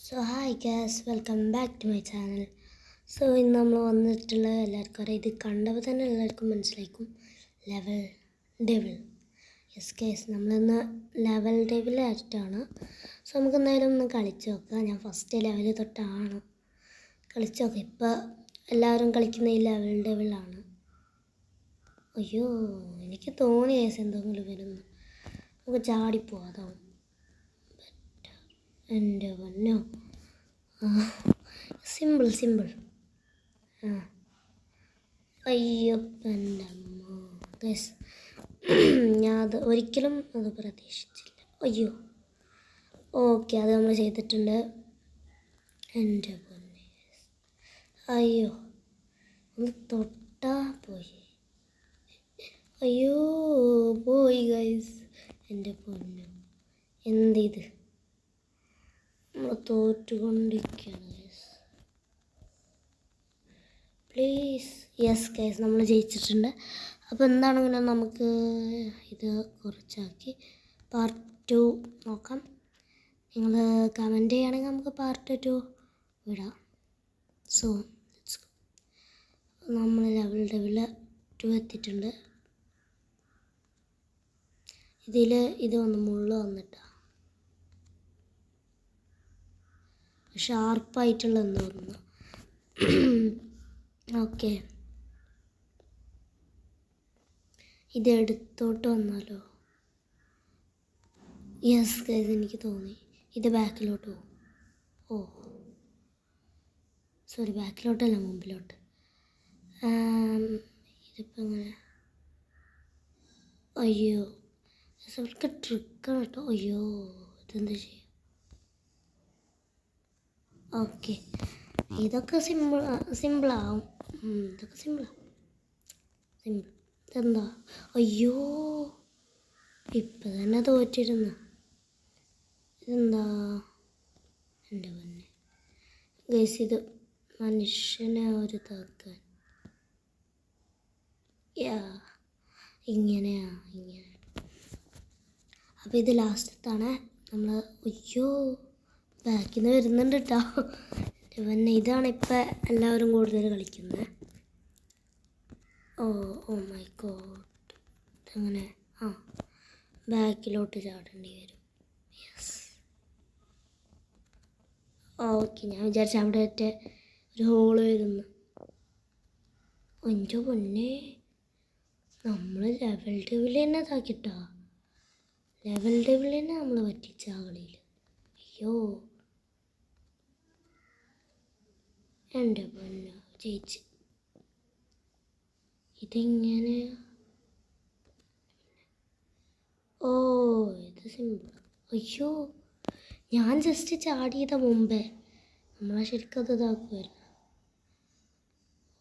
So hi guys, welcome back to my channel. So ഇന്ന് നമ്മൾ വന്നിട്ടുള്ള എല്ലാവർക്കും അറിയാം, ഇത് കണ്ടപ്പോൾ തന്നെ എല്ലാവർക്കും മനസ്സിലാക്കും, ലെവൽ ഡെവിൾ. യെസ് ഗാസ്, നമ്മളിന്ന് ലെവൽ ഡെവിൾ ആയിട്ടാണ്. സോ നമുക്ക് എന്തായാലും ഒന്ന് കളിച്ച് നോക്കാം. ഞാൻ ഫസ്റ്റ് ലെവൽ തൊട്ടാണ് കളിച്ച് നോക്കാം. ഇപ്പോൾ എല്ലാവരും കളിക്കുന്ന ഈ ലെവൽ ഡെവിളാണ്. അയ്യോ, എനിക്ക് തോന്നി ഗാസ് എന്തെങ്കിലും വരുന്നു. നമുക്ക് ചാടിപ്പോവാം, അതാവും എൻ്റെ പൊന്നോ. സിമ്പിൾ. അയ്യപ്പൻ്റെ അമ്മ ഗൈസ്, ഞാൻ അത് ഒരിക്കലും അത് പ്രതീക്ഷിച്ചില്ല. അയ്യോ, ഓക്കെ, അത് നമ്മൾ ചെയ്തിട്ടുണ്ട്. എൻ്റെ പൊന്നെ, അയ്യോ, ഒന്ന് തൊട്ടാ പോയി. അയ്യോ, പോയി ഗൈസ്, എൻ്റെ പൊന്നു. എന്തിത്, നമ്മൾ തോറ്റുകൊണ്ടിരിക്കുകയാണ് ഗൈസ്. പ്ലീസ്. യെസ് ഗൈസ്, നമ്മൾ ജയിച്ചിട്ടുണ്ട്. അപ്പോൾ എന്താണെങ്കിലും നമുക്ക് ഇത് കുറച്ചാക്കി പാർട്ട് 2 നോക്കാം. നിങ്ങൾ കമൻറ്റ് ചെയ്യുകയാണെങ്കിൽ നമുക്ക് പാർട്ട് 2 വിടാം. സോ നമ്മൾ ലെവൽ 2 എത്തിയിട്ടുണ്ട്. ഇത് വന്ന് മുള്ള വന്നിട്ടാണ് ഷാർപ്പായിട്ടുള്ളതെന്ന് തോന്നുന്നു. ഓക്കെ, ഇത് എടുത്തോട്ട് വന്നാലോ? യെസ് ഗൈസ്, എനിക്ക് തോന്നി ഇത് ബാക്കിലോട്ട് പോകും. ഓ സോറി, ബാക്കിലോട്ടല്ല, മുമ്പിലോട്ട്. ഇതിപ്പോൾ എങ്ങനെ? അയ്യോ, അവർക്ക് ട്രിക്കാണ് കേട്ടോ. അയ്യോ, ഇതെന്താ ചെയ്യും? ഓക്കെ, ഇതൊക്കെ സിമ്പിളാവും. ഇതൊക്കെ സിമ്പിൾ. ഇതെന്താ? അയ്യോ, ഇപ്പം തന്നെ തോറ്റിരുന്നു. ഇതെന്താ എൻ്റെ പൊന്നെ ഗൈസ്, ഇത് മനുഷ്യനെ ഒരു താക്കാൻ. ഇങ്ങനെ. അപ്പോൾ ഇത് ലാസ്റ്റത്താണ് നമ്മൾ. അയ്യോ, ബാക്കിൽ നിന്ന് വരുന്നുണ്ട് കേട്ടോ. പിന്നെ ഇതാണ് ഇപ്പം എല്ലാവരും കൂടുതൽ കളിക്കുന്നത്. ഓ മൈ ഗോഡ്, ഇതങ്ങനെ ബാക്കിലോട്ട് ചാടേണ്ടി വരും. യെസ്, ഓക്കെ, ഞാൻ വിചാരിച്ച അവിടെ ഒറ്റ ഒരു ഹോള് വരുന്നു. എൻ്റെ പൊന്നെ, നമ്മൾ ലെവൽ ഡെവിൾ തന്നെ ഇതാക്കിട്ടോ. ലെവൽ ഡെവിൾ തന്നെ നമ്മൾ പറ്റിച്ച ആ കളിയിൽ. അയ്യോ, എൻ്റെ പൊന്നോ, ജയിച്ച്. ഇതെങ്ങനെ? ഓ, ഇത് സിമ്പിൾ. അയ്യോ, ഞാൻ ജസ്റ്റ് ചാടിയത മുമ്പേ. നമ്മളെ ശരിക്കും അത് ഇതാക്കുമായിരുന്നു.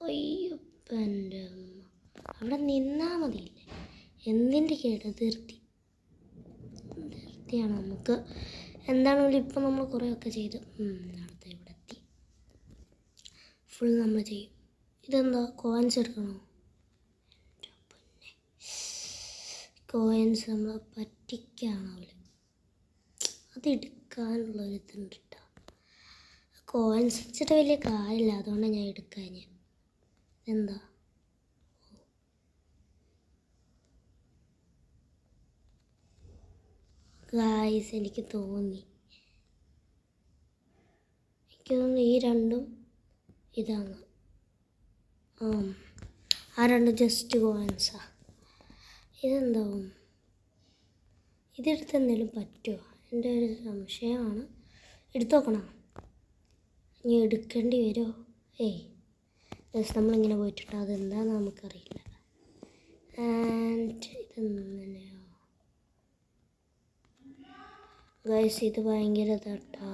അയ്യോ, എൻ്റെ അമ്മ, അവിടെ നിന്നാൽ മതിയില്ലേ? എന്തിൻ്റെ കേട്? ധൃതിയാണ് നമുക്ക്. എന്താണെങ്കിലും ഇപ്പം നമ്മൾ കുറേയൊക്കെ ചെയ്ത് അടുത്ത ഇവിടെ എത്തി. ഫുൾ നമ്മൾ ചെയ്യും. ഇതെന്താ, കോയിൻസ് എടുക്കണോ? എൻ്റെ പൊന്നെ, കോയിൻസ് നമ്മൾ പറ്റിക്കാണ് അവർ. അതെടുക്കാനുള്ളൊരു ഇതുണ്ട് കേട്ടോ. കോയിൻസ് വെച്ചിട്ട് വലിയ കാര്യമില്ല, അതുകൊണ്ടാണ് ഞാൻ എടുക്കാൻ. എന്താ ഗായ്സ്, എനിക്ക് തോന്നി ഈ രണ്ടും ഇതാണ്. ആ രണ്ട് ജസ്റ്റ് കോയിൻസാ. ഇതെന്താവും? ഇതെടുത്ത് എന്തെങ്കിലും പറ്റുമോ? എൻ്റെ ഒരു സംശയമാണ്. എടുത്തു നോക്കണം. ഇനി എടുക്കേണ്ടി വരുമോ? ജസ്റ്റ് നമ്മളിങ്ങനെ പോയിട്ടുണ്ട്, അതെന്താണെന്ന് നമുക്കറിയില്ല. ആൻഡ് ഇതെങ്ങനെയോ ഗൈസ്, ഇത് ഭയങ്കര തട്ടാ.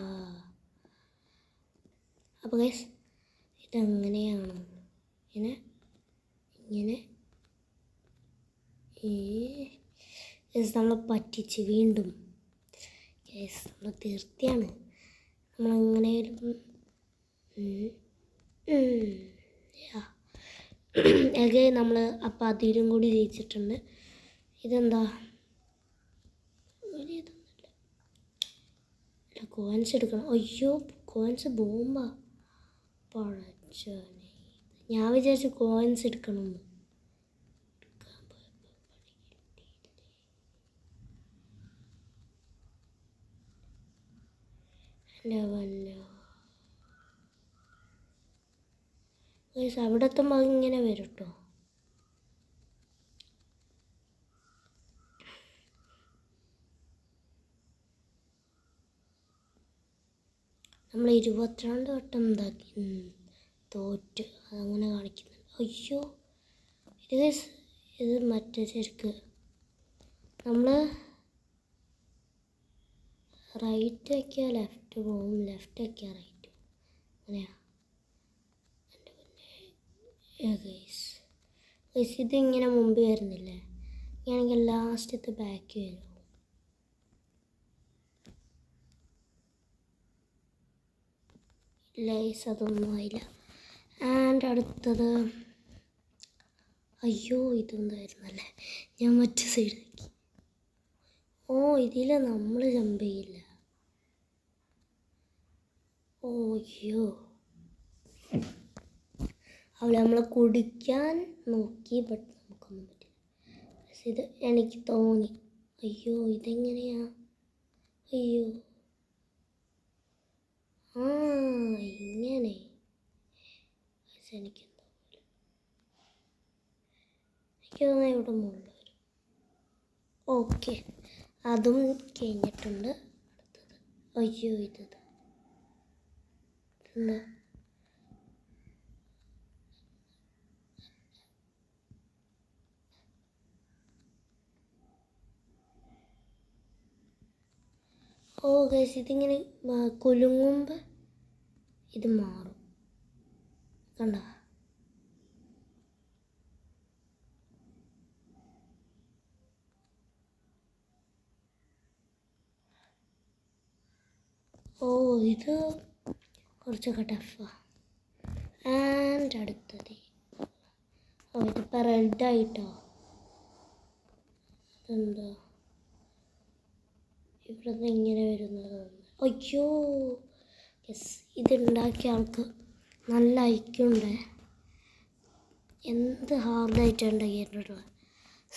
അപ്പോൾ ഗൈസ്, ഇതെങ്ങനെയാണ്? ഇങ്ങനെ ഗൈസ്, നമ്മൾ പറ്റിച്ച് വീണ്ടും. ഗൈസ്, നമ്മൾ തീർത്തിയാണ്. നമ്മളെങ്ങനെയാലും നമ്മൾ അപ്പം അതിലും കൂടി ജയിച്ചിട്ടുണ്ട്. ഇതെന്താ? വലിയതൊന്നുമില്ല. കോയിൻസ് എടുക്കണം. അയ്യോ, കോയിൻസ് ബോംബാ പഴച്ചോനെ. ഞാൻ വിചാരിച്ചു കോയിൻസ് എടുക്കണം. അവിടെ എത്തുമ്പോൾ ഇങ്ങനെ വരും കേട്ടോ. നമ്മൾ 22 വട്ടം ഇതാക്കി തോറ്റ് അതങ്ങനെ കാണിക്കുന്നുണ്ട്. അയ്യോ ഇത് മറ്റേ ശരിക്ക് നമ്മൾ റൈറ്റ് വയ്ക്കുക ലെഫ്റ്റ് പോവും, ലെഫ്റ്റ് വയ്ക്കുക റൈറ്റ് പോവും, അങ്ങനെയാ. ഇതിങ്ങനെ മുമ്പ് വരുന്നില്ലേ, ഇങ്ങനെയാണെങ്കിൽ ലാസ്റ്റത്തെ ബാക്ക് വരും. ലൈസ് അതൊന്നും ആയില്ല. ആൻഡ് അടുത്തത് അയ്യോ ഇതൊന്നായിരുന്നല്ലേ, ഞാൻ മറ്റു സൈഡ് നോക്കി. ഓ ഇതിൽ നമ്മൾ ജമ്പ് ചെയ്യില്ല. ഓ അയ്യോ അവളെ നമ്മൾ കുടിക്കാൻ നോക്കി, ബട്ട് നമുക്കൊന്നും പറ്റില്ല. ഇത് എനിക്ക് തോന്നി അയ്യോ ഇതെങ്ങനെയാ, അയ്യോ ആ ഇങ്ങനെ എനിക്കെന്തോ എനിക്കതൊന്നും ഇവിടെ മുകളിൽ വരും. ഓക്കെ അതും കഴിഞ്ഞിട്ടുണ്ട്. അടുത്തത് അയ്യോ ഇതെന്താ ഓ ഗൈസ് ഇതിങ്ങനെ കുലുങ്ങുമ്പോൾ ഇത് മാറും കണ്ട. ഓ ഇത് കുറച്ചൊക്കെ ടഫാ. ആൻഡ് അടുത്തത് ഓ ഇതിപ്പോൾ റെഡായിട്ടോ. എന്താ ഇവിടെ നിന്ന് ഇങ്ങനെ വരുന്നത്. അയ്യോ യെസ് ഇതുണ്ടാക്കിയ ആൾക്ക് നല്ല ഐക്യമുണ്ട്. എന്ത് ഹാർഡായിട്ടുണ്ടാക്കിയിട്ടുള്ളത്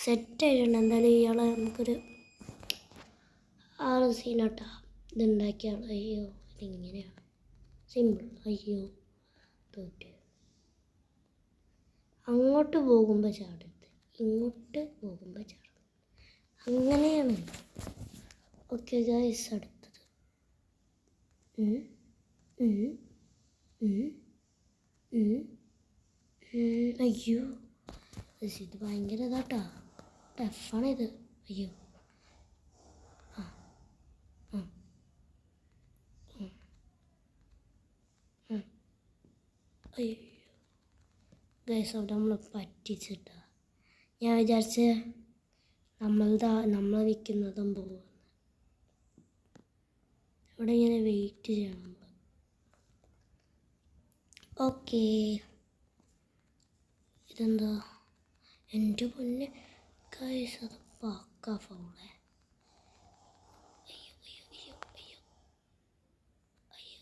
സെറ്റായിട്ടുണ്ട്. എന്തായാലും ഇയാളെ നമുക്കൊരു ആറ് സീനാട്ടാ ഇതുണ്ടാക്കിയ ആൾ. അയ്യോ ഇതിങ്ങനെയാണ് സിമ്പിൾ. അയ്യോ തോറ്റ്. അങ്ങോട്ട് പോകുമ്പോൾ ചാടരുത്, ഇങ്ങോട്ട് പോകുമ്പോൾ ചാടരുത്, അങ്ങനെയാണ്. ഓക്കെ ഗൈസ് അടുത്തത് അയ്യോ ഇത് ഭയങ്കര ഇതാട്ടാ, ടഫാണിത്. അയ്യോ അയ്യോ ഗൈസ് അവിടെ നമ്മൾ പറ്റിച്ചിട്ടാ. ഞാൻ വിചാരിച്ച് നമ്മൾ നിൽക്കുന്നതും പോകും. ഇവിടെ ഇങ്ങനെ വെയിറ്റ് ചെയ്യണം നമ്മൾ. ഓക്കേ ഇതെന്താ എൻ്റെ പൊന്നെ ഗൈസ് അത് പക്കാ ഫൗളേ. അയ്യോ അയ്യോ അയ്യോ അയ്യോ അയ്യോ.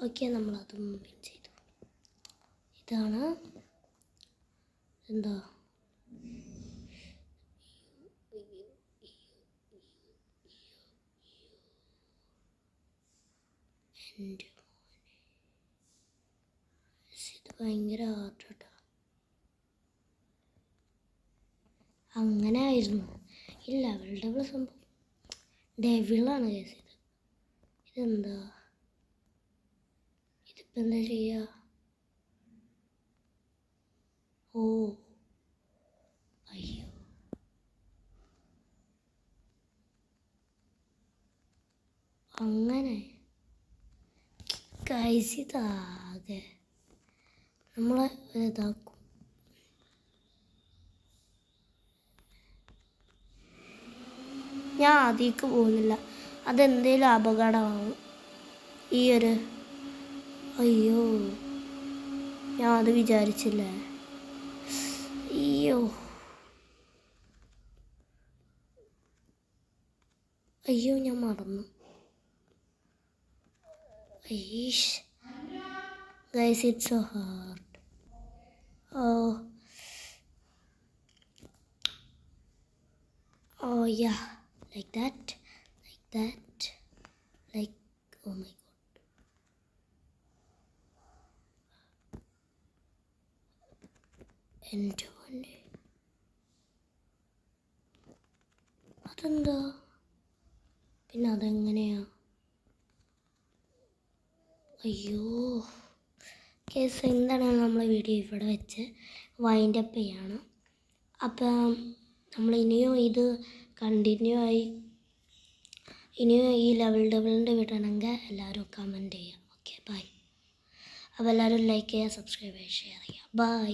ഓക്കെ നമ്മളതും വിൻ ചെയ്തു. ഇതാണ് എന്താ എൻ്റെ ഇത് ഭയങ്കര ആർട്ടാ. അങ്ങനെ ആയിരുന്നു. ഇല്ല അവളുടെ സംഭവം ഡെവിളാണ് കേസ്. ഇതെന്താ ഇതിപ്പോൾ എന്താ ചെയ്യുക? ഓ അയ്യോ അങ്ങനെ ഗൈസ് ഇതാകെ നമ്മളെ ഇതാക്കും. ഞാൻ ആദ്യമേക്ക് പോകുന്നില്ല, അതെന്തേലും അപകടമാവും ഈ ഒരു. അയ്യോ ഞാൻ അത് വിചാരിച്ചില്ലേ. അയ്യോ അയ്യോ ഞാൻ മറന്നു. Aish. Guys, it's so hard. Oh yeah, like that, like, oh my god. എൻ്റെ പൊന്നേ, അതെന്താ പിന്നെ അതെങ്ങനെയാ? അയ്യോ കേസ്, എന്താണ് നമ്മളെ വീഡിയോ ഇവിടെ വെച്ച് വൈൻഡ് അപ്പ് ചെയ്യാണ്. അപ്പം നമ്മൾ ഇനിയും ഇത് കണ്ടിന്യൂ ആയി ഇനിയും ഈ ലെവൽ ഡബിളിൻ്റെ വിടണമെങ്കിൽ എല്ലാവരും കമൻറ്റ് ചെയ്യുക. Okay bye. അപ്പോൾ എല്ലാവരും ലൈക്ക് ചെയ്യുക, സബ്സ്ക്രൈബ് ചെയ്യുക, ഷെയർ ചെയ്യുക. ബൈ.